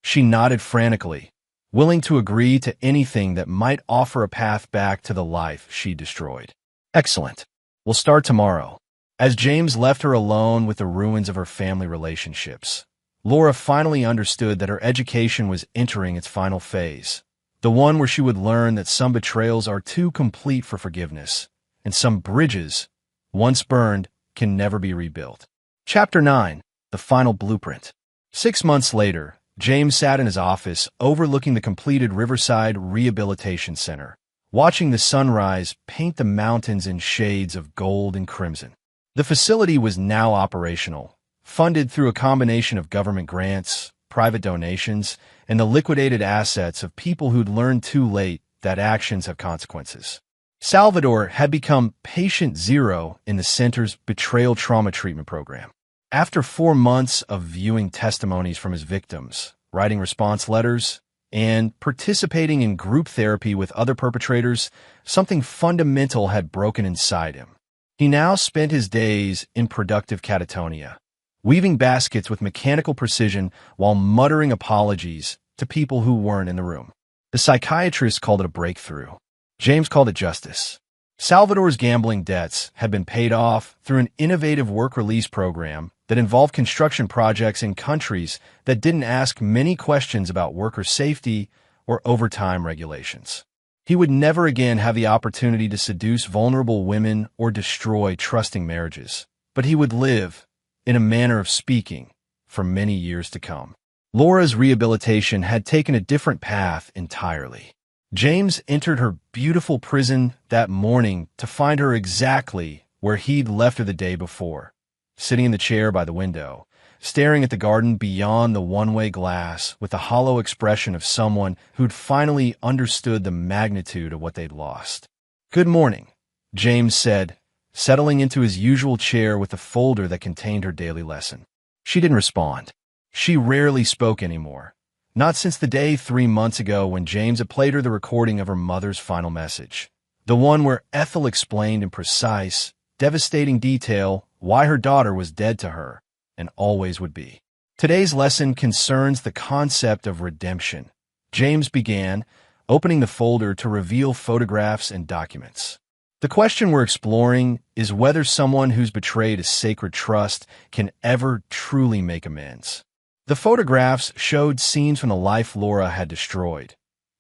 She nodded frantically, willing to agree to anything that might offer a path back to the life she destroyed. Excellent. We'll start tomorrow. As James left her alone with the ruins of her family relationships, Laura finally understood that her education was entering its final phase, the one where she would learn that some betrayals are too complete for forgiveness, and some bridges once burned, can never be rebuilt. Chapter 9. The Final Blueprint. 6 months later, James sat in his office overlooking the completed Riverside Rehabilitation Center, watching the sunrise paint the mountains in shades of gold and crimson. The facility was now operational, funded through a combination of government grants, private donations, and the liquidated assets of people who'd learned too late that actions have consequences. Salvador had become patient zero in the center's betrayal trauma treatment program. After 4 months of viewing testimonies from his victims, writing response letters, and participating in group therapy with other perpetrators, something fundamental had broken inside him. He now spent his days in productive catatonia, weaving baskets with mechanical precision while muttering apologies to people who weren't in the room. The psychiatrist called it a breakthrough. James called it justice. Salvador's gambling debts had been paid off through an innovative work release program that involved construction projects in countries that didn't ask many questions about worker safety or overtime regulations. He would never again have the opportunity to seduce vulnerable women or destroy trusting marriages, but he would live, in a manner of speaking, for many years to come. Laura's rehabilitation had taken a different path entirely. James entered her beautiful prison that morning to find her exactly where he'd left her the day before, sitting in the chair by the window, staring at the garden beyond the one-way glass with the hollow expression of someone who'd finally understood the magnitude of what they'd lost. "Good morning," James said, settling into his usual chair with the folder that contained her daily lesson. She didn't respond. She rarely spoke anymore. Not since the day 3 months ago when James had played her the recording of her mother's final message. The one where Ethel explained in precise, devastating detail why her daughter was dead to her and always would be. Today's lesson concerns the concept of redemption. James began, opening the folder to reveal photographs and documents. The question we're exploring is whether someone who's betrayed a sacred trust can ever truly make amends. The photographs showed scenes from the life Laura had destroyed,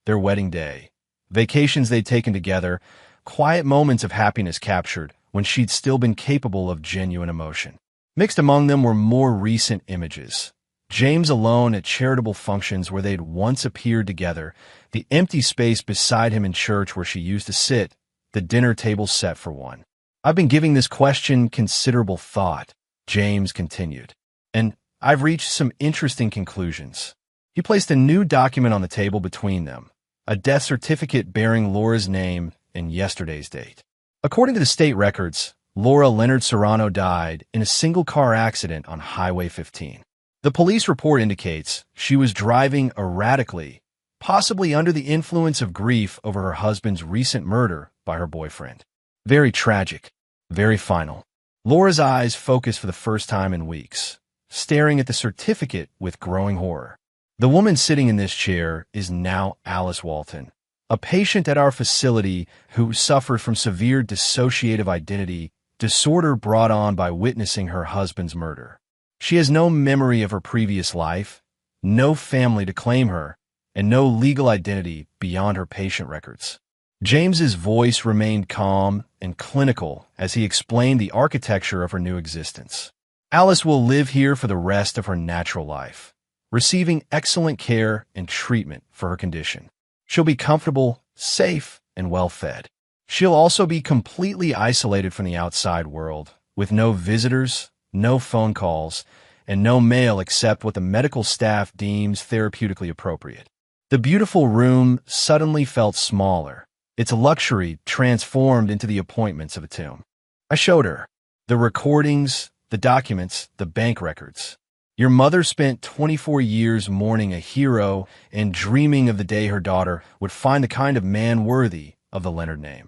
their wedding day, vacations they'd taken together, quiet moments of happiness captured when she'd still been capable of genuine emotion. Mixed among them were more recent images. James alone at charitable functions where they'd once appeared together, the empty space beside him in church where she used to sit, the dinner table set for one. "I've been giving this question considerable thought," James continued, "and I've reached some interesting conclusions." He placed a new document on the table between them, a death certificate bearing Laura's name and yesterday's date. According to the state records, Laura Leonard Serrano died in a single-car accident on Highway 15. The police report indicates she was driving erratically, possibly under the influence of grief over her husband's recent murder by her boyfriend. Very tragic, very final. Laura's eyes focused for the first time in weeks, staring at the certificate with growing horror. The woman sitting in this chair is now Alice Walton, a patient at our facility who suffered from severe dissociative identity disorder brought on by witnessing her husband's murder. She has no memory of her previous life, no family to claim her, and no legal identity beyond her patient records. James's voice remained calm and clinical as he explained the architecture of her new existence. Alice will live here for the rest of her natural life, receiving excellent care and treatment for her condition. She'll be comfortable, safe, and well-fed. She'll also be completely isolated from the outside world, with no visitors, no phone calls, and no mail except what the medical staff deems therapeutically appropriate. The beautiful room suddenly felt smaller, its luxury transformed into the appointments of a tomb. I showed her the recordings, the documents, the bank records. Your mother spent 24 years mourning a hero and dreaming of the day her daughter would find the kind of man worthy of the Leonard name.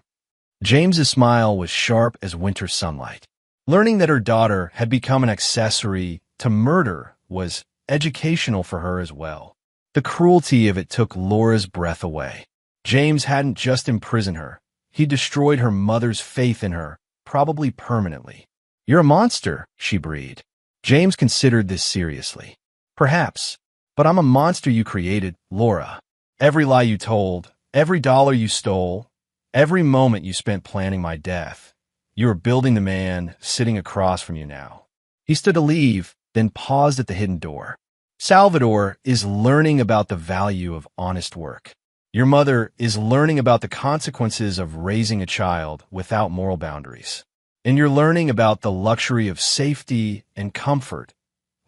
James's smile was sharp as winter sunlight. Learning that her daughter had become an accessory to murder was educational for her as well. The cruelty of it took Laura's breath away. James hadn't just imprisoned her. He destroyed her mother's faith in her, probably permanently. "You're a monster," she breathed. James considered this seriously. "Perhaps, but I'm a monster you created, Laura. Every lie you told, every dollar you stole, every moment you spent planning my death. You are building the man sitting across from you now." He stood to leave, then paused at the hidden door. "Salvador is learning about the value of honest work. Your mother is learning about the consequences of raising a child without moral boundaries. And you're learning about the luxury of safety and comfort,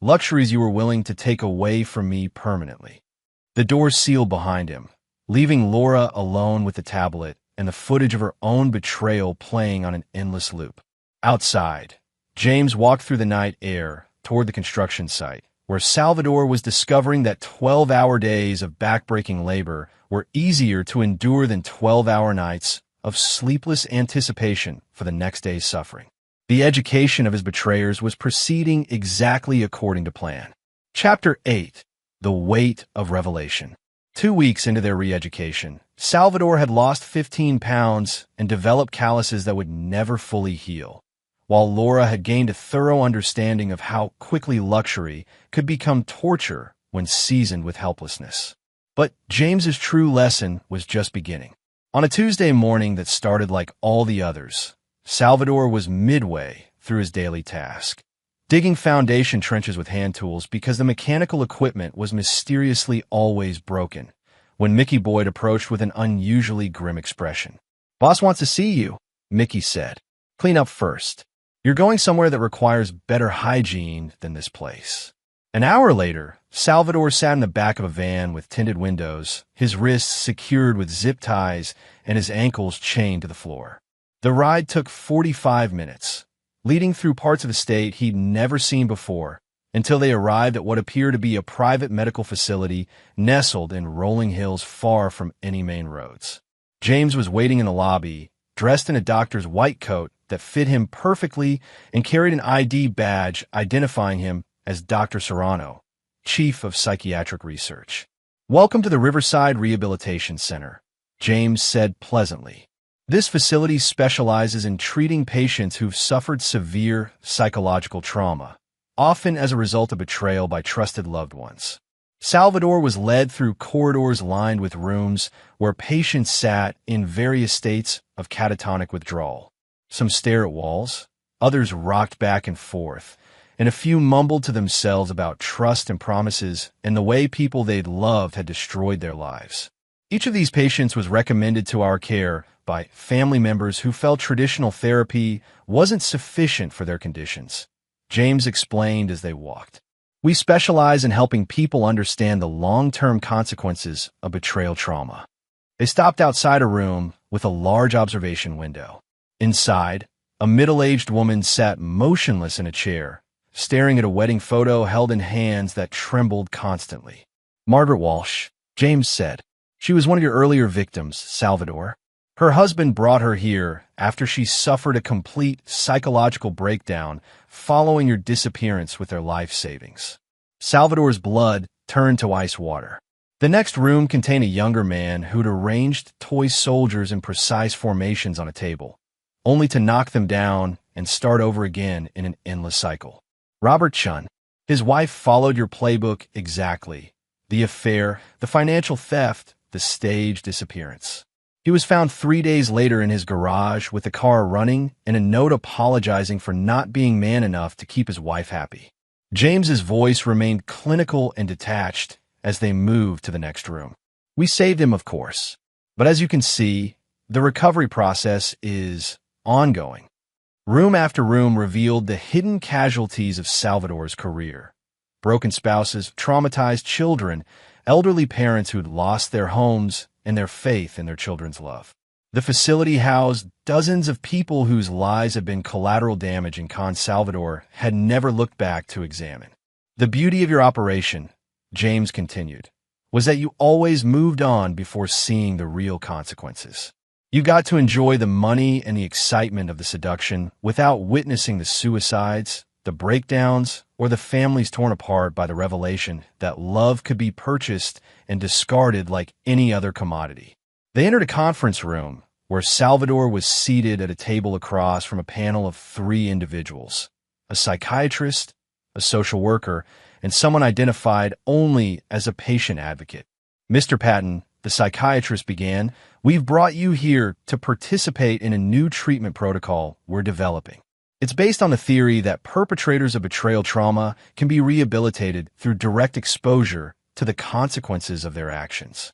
luxuries you were willing to take away from me permanently. The door sealed behind him, leaving Laura alone with the tablet and the footage of her own betrayal playing on an endless loop. Outside, James walked through the night air toward the construction site, where Salvador was discovering that 12-hour days of backbreaking labor were easier to endure than 12-hour nights of sleepless anticipation for the next day's suffering. The education of his betrayers was proceeding exactly according to plan. Chapter 8. The Weight of Revelation. 2 weeks into their re-education, Salvador had lost 15 pounds and developed calluses that would never fully heal, while Laura had gained a thorough understanding of how quickly luxury could become torture when seasoned with helplessness. But James's true lesson was just beginning. On a Tuesday morning that started like all the others, Salvador was midway through his daily task, digging foundation trenches with hand tools because the mechanical equipment was mysteriously always broken, when Mickey Boyd approached with an unusually grim expression. "Boss wants to see you," Mickey said. "Clean up first. You're going somewhere that requires better hygiene than this place." An hour later, Salvador sat in the back of a van with tinted windows, his wrists secured with zip ties and his ankles chained to the floor. The ride took 45 minutes, leading through parts of the state he'd never seen before, until they arrived at what appeared to be a private medical facility nestled in rolling hills far from any main roads. James was waiting in the lobby, dressed in a doctor's white coat that fit him perfectly and carried an ID badge identifying him as Dr. Serrano, Chief of Psychiatric Research. "Welcome to the Riverside Rehabilitation Center," James said pleasantly. "This facility specializes in treating patients who've suffered severe psychological trauma, often as a result of betrayal by trusted loved ones." Salvador was led through corridors lined with rooms where patients sat in various states of catatonic withdrawal. Some stared at walls, others rocked back and forth, and a few mumbled to themselves about trust and promises and the way people they'd loved had destroyed their lives. Each of these patients was recommended to our care by family members who felt traditional therapy wasn't sufficient for their conditions, James explained as they walked. "We specialize in helping people understand the long-term consequences of betrayal trauma." They stopped outside a room with a large observation window. Inside, a middle-aged woman sat motionless in a chair, staring at a wedding photo held in hands that trembled constantly. "Margaret Walsh," James said. "She was one of your earlier victims, Salvador. Her husband brought her here after she suffered a complete psychological breakdown following your disappearance with their life savings." Salvador's blood turned to ice water. The next room contained a younger man who'd arranged toy soldiers in precise formations on a table, only to knock them down and start over again in an endless cycle. "Robert Chun. His wife followed your playbook exactly. The affair, the financial theft, the staged disappearance. He was found 3 days later in his garage with the car running and a note apologizing for not being man enough to keep his wife happy." James's voice remained clinical and detached as they moved to the next room. "We saved him, of course, but as you can see, the recovery process is ongoing." Room after room revealed the hidden casualties of Salvador's career. Broken spouses, traumatized children, elderly parents who'd lost their homes and their faith in their children's love. The facility housed dozens of people whose lives had been collateral damage and Con Salvador had never looked back to examine. "The beauty of your operation," James continued, "was that you always moved on before seeing the real consequences. You got to enjoy the money and the excitement of the seduction without witnessing the suicides, the breakdowns, or the families torn apart by the revelation that love could be purchased and discarded like any other commodity." They entered a conference room where Salvador was seated at a table across from a panel of 3 individuals: a psychiatrist, a social worker, and someone identified only as a patient advocate. "Mr. Patton," the psychiatrist began, "we've brought you here to participate in a new treatment protocol we're developing. It's based on the theory that perpetrators of betrayal trauma can be rehabilitated through direct exposure to the consequences of their actions."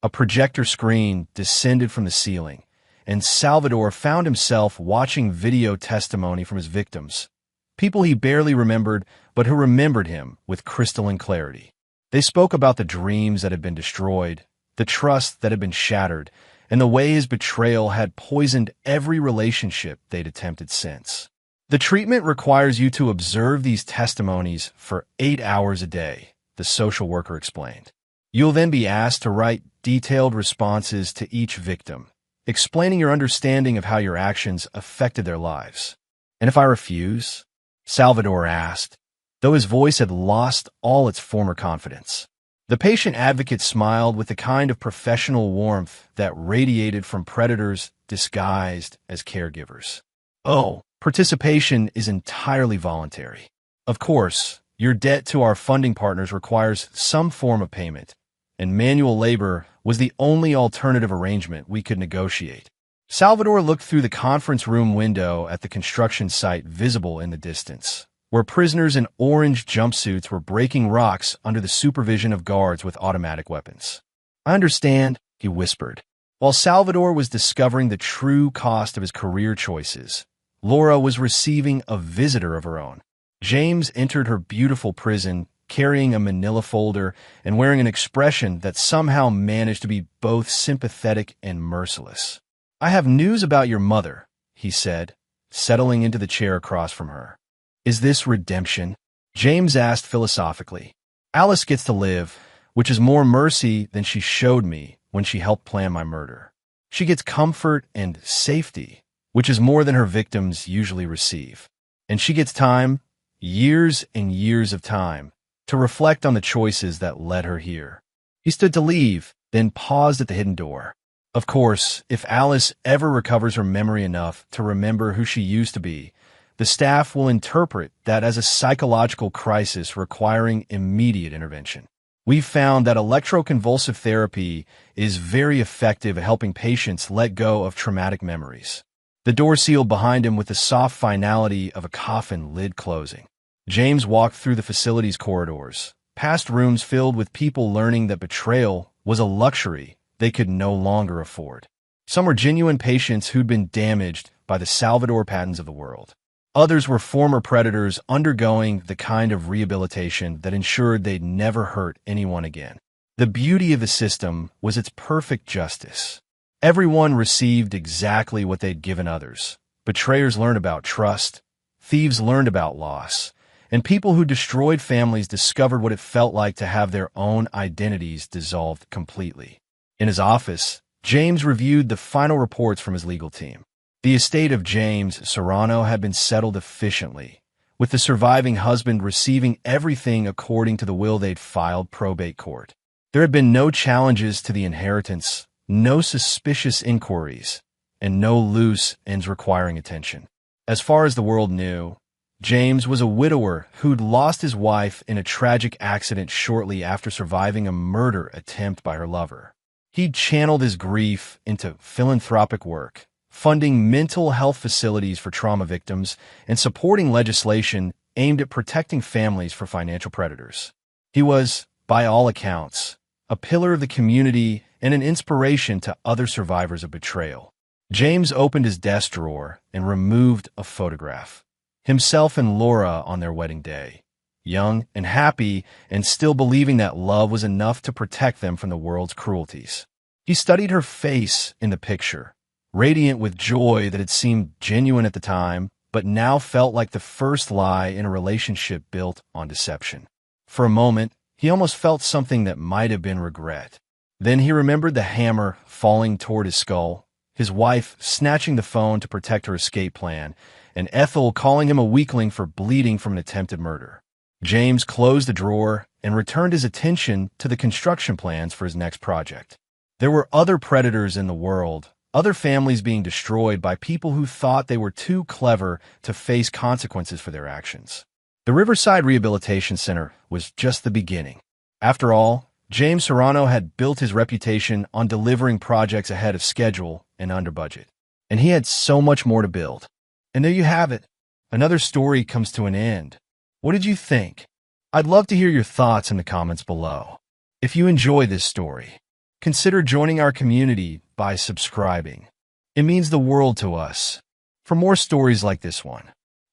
A projector screen descended from the ceiling, and Salvador found himself watching video testimony from his victims, people he barely remembered, but who remembered him with crystalline clarity. They spoke about the dreams that had been destroyed, the trust that had been shattered, and the way his betrayal had poisoned every relationship they'd attempted since. The treatment requires you to observe these testimonies for 8 hours a day, the social worker explained. You'll then be asked to write detailed responses to each victim, explaining your understanding of how your actions affected their lives. And if I refuse? Salvador asked, though his voice had lost all its former confidence. The patient advocate smiled with the kind of professional warmth that radiated from predators disguised as caregivers. Oh, participation is entirely voluntary. Of course, your debt to our funding partners requires some form of payment, and manual labor was the only alternative arrangement we could negotiate. Salvador looked through the conference room window at the construction site visible in the distance, where prisoners in orange jumpsuits were breaking rocks under the supervision of guards with automatic weapons. I understand, he whispered. While Salvador was discovering the true cost of his career choices, Laura was receiving a visitor of her own. James entered her beautiful prison, carrying a manila folder and wearing an expression that somehow managed to be both sympathetic and merciless. I have news about your mother, he said, settling into the chair across from her. Is this redemption? James asked philosophically. Alice gets to live, which is more mercy than she showed me when she helped plan my murder. She gets comfort and safety, which is more than her victims usually receive. And she gets time, years and years of time, to reflect on the choices that led her here. He stood to leave, then paused at the hidden door. Of course, if Alice ever recovers her memory enough to remember who she used to be, the staff will interpret that as a psychological crisis requiring immediate intervention. We've found that electroconvulsive therapy is very effective at helping patients let go of traumatic memories. The door sealed behind him with the soft finality of a coffin lid closing. James walked through the facility's corridors, past rooms filled with people learning that betrayal was a luxury they could no longer afford. Some were genuine patients who'd been damaged by the Salvador Pattons of the world. Others were former predators undergoing the kind of rehabilitation that ensured they'd never hurt anyone again. The beauty of the system was its perfect justice. Everyone received exactly what they'd given others. Betrayers learned about trust, thieves learned about loss, and people who destroyed families discovered what it felt like to have their own identities dissolved completely. In his office, James reviewed the final reports from his legal team. The estate of James Serrano had been settled efficiently, with the surviving husband receiving everything according to the will they'd filed probate court. There had been no challenges to the inheritance, no suspicious inquiries, and no loose ends requiring attention. As far as the world knew, James was a widower who'd lost his wife in a tragic accident shortly after surviving a murder attempt by her lover. He'd channeled his grief into philanthropic work, funding mental health facilities for trauma victims and supporting legislation aimed at protecting families from financial predators. He was, by all accounts, a pillar of the community and an inspiration to other survivors of betrayal. James opened his desk drawer and removed a photograph. Himself and Laura on their wedding day, young and happy and still believing that love was enough to protect them from the world's cruelties. He studied her face in the picture, radiant with joy that had seemed genuine at the time, but now felt like the first lie in a relationship built on deception. For a moment, he almost felt something that might have been regret. Then he remembered the hammer falling toward his skull, his wife snatching the phone to protect her escape plan, and Ethel calling him a weakling for bleeding from an attempted murder. James closed the drawer and returned his attention to the construction plans for his next project. There were other predators in the world, other families being destroyed by people who thought they were too clever to face consequences for their actions. The Riverside Rehabilitation Center was just the beginning. After all, James Serrano had built his reputation on delivering projects ahead of schedule and under budget. And he had so much more to build. And there you have it. Another story comes to an end. What did you think? I'd love to hear your thoughts in the comments below. If you enjoy this story, consider joining our community by subscribing. It means the world to us. For more stories like this one,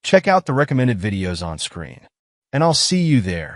check out the recommended videos on screen. And I'll see you there.